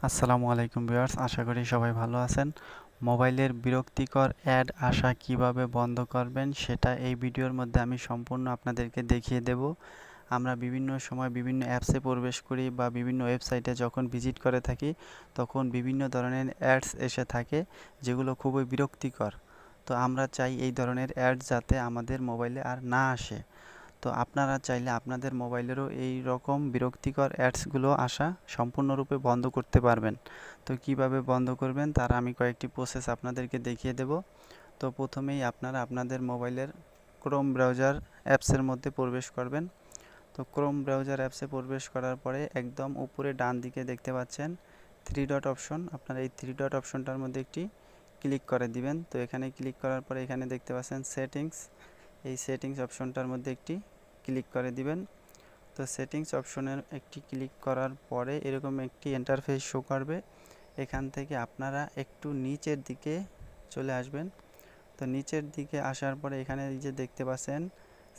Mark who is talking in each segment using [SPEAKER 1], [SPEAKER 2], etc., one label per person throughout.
[SPEAKER 1] আসসালামু আলাইকুম ভিউয়ার্স, আশা করি সবাই ভালো আছেন। মোবাইলের বিরক্তিকর অ্যাড আসা কিভাবে বন্ধ করবেন সেটা এই ভিডিওর মধ্যে আমি সম্পূর্ণ আপনাদেরকে দেখিয়ে দেব। আমরা বিভিন্ন সময় বিভিন্ন অ্যাপসে প্রবেশ করি বা বিভিন্ন ওয়েবসাইটে যখন ভিজিট করে থাকি, তখন বিভিন্ন ধরনের অ্যাডস এসে থাকে যেগুলো খুবই বিরক্তিকর। তো আমরা চাই এই ধরনের অ্যাড যাতে আমাদের মোবাইলে আর না আসে। তো আপনারা চাইলে আপনাদের মোবাইলেরও এই রকম বিরক্তিকর অ্যাডসগুলো আসা সম্পূর্ণরূপে বন্ধ করতে পারবেন। তো কিভাবে বন্ধ করবেন তার আমি কয়েকটি প্রসেস আপনাদেরকে দেখিয়ে দেব। তো প্রথমেই আপনারা আপনাদের মোবাইলের ক্রোম ব্রাউজার অ্যাপসের মধ্যে প্রবেশ করবেন। তো ক্রোম ব্রাউজার অ্যাপসে প্রবেশ করার পরে একদম উপরে ডান দিকে দেখতে পাচ্ছেন থ্রি ডট অপশন। আপনারা এই থ্রি ডট অপশনটার মধ্যে একটি ক্লিক করে দিবেন। তো এখানে ক্লিক করার পরে এখানে দেখতে পাচ্ছেন সেটিংস। এই সেটিংস অপশনটার মধ্যে একটি ক্লিক করে দিবেন। তো সেটিংস অপশনের একটি ক্লিক করার পরে এরকম একটি ইন্টারফেস শো করবে। এখান থেকে আপনারা একটু নিচের দিকে চলে আসবেন। তো নিচের দিকে আসার পরে এখানে এই যে দেখতে পাচ্ছেন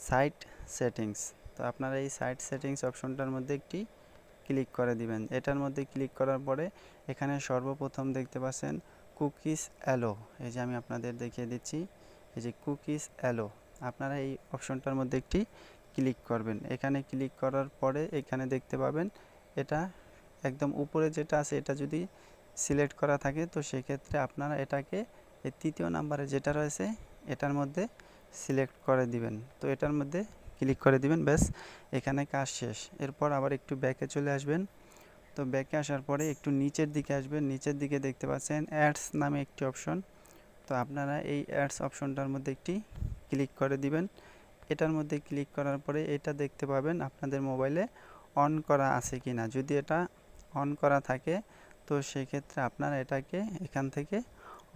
[SPEAKER 1] সাইট সেটিংস। তো আপনারা এই সাইট সেটিংস অপশনটার মধ্যে একটি ক্লিক করে দিবেন। এটার মধ্যে ক্লিক করার পরে এখানে সর্বপ্রথম দেখতে পাচ্ছেন কুকিজ অ্যালো। এই যে আমি আপনাদের দেখিয়ে দিচ্ছি, এই যে কুকিজ অ্যালো, আপনারা এই অপশনটার মধ্যে একটি ক্লিক করবেন। এখানে ক্লিক করার পরে এখানে দেখতে পাবেন এটা একদম উপরে যেটা আছে এটা যদি সিলেক্ট করা থাকে তো সেক্ষেত্রে আপনারা এটাকে এই তৃতীয় নাম্বারে যেটা রয়েছে এটার মধ্যে সিলেক্ট করে দিবেন। তো এটার মধ্যে ক্লিক করে দিবেন, ব্যাস এখানে কাজ শেষ। এরপর আবার একটু ব্যাকে চলে আসবেন। তো ব্যাকে আসার পরে একটু নিচের দিকে আসবেন। নিচের দিকে দেখতে পাচ্ছেন অ্যাডস নামে একটি অপশন। তো আপনারা এই অ্যাডস অপশনটার মধ্যে একটি ক্লিক করে দিবেন। এটার মধ্যে ক্লিক করার পরে এটা দেখতে পাবেন আপনাদের মোবাইলে অন করা আছে কিনা। যদি এটা অন করা থাকে তো সেক্ষেত্রে আপনারা এটাকে এখান থেকে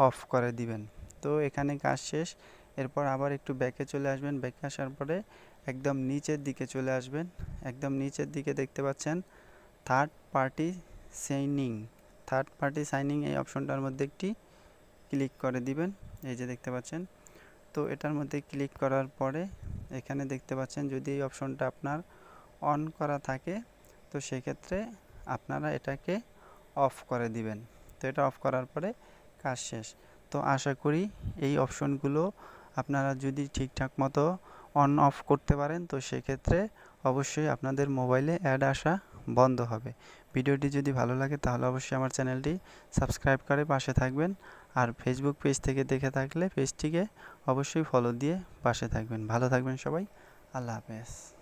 [SPEAKER 1] অফ করে দিবেন। তো এখানে কাজ শেষ। এরপর আবার একটু ব্যাকে চলে আসবেন। ব্যাকে আসার পরে একদম নিচের দিকে চলে আসবেন। একদম নিচের দিকে দেখতে পাচ্ছেন third party signing. Third party signing এই অপশনটার মধ্যে একটি ক্লিক করে দিবেন। এই যে দেখতে পাচ্ছেন। তো এটার মধ্যে ক্লিক করার পরে এখানে দেখতে পাচ্ছেন যদি এই অপশনটা আপনার অন করা থাকে তো সেক্ষেত্রে আপনারা এটাকে অফ করে দিবেন। তো এটা অফ করার পরে কাজ শেষ। তো আশা করি এই অপশনগুলো আপনারা যদি ঠিকঠাক মতো অন অফ করতে পারেন তো সেক্ষেত্রে অবশ্যই আপনাদের মোবাইলে অ্যাড আসা বন্ধ হবে। ভিডিওটি যদি ভালো লাগে তাহলে অবশ্যই আমার চ্যানেলটি সাবস্ক্রাইব করে পাশে থাকবেন। আর ফেসবুক পেজ থেকে দেখে থাকলে পেজটিকে অবশ্যই ফলো দিয়ে পাশে থাকবেন। ভালো থাকবেন সবাই। আল্লাহ হাফেজ।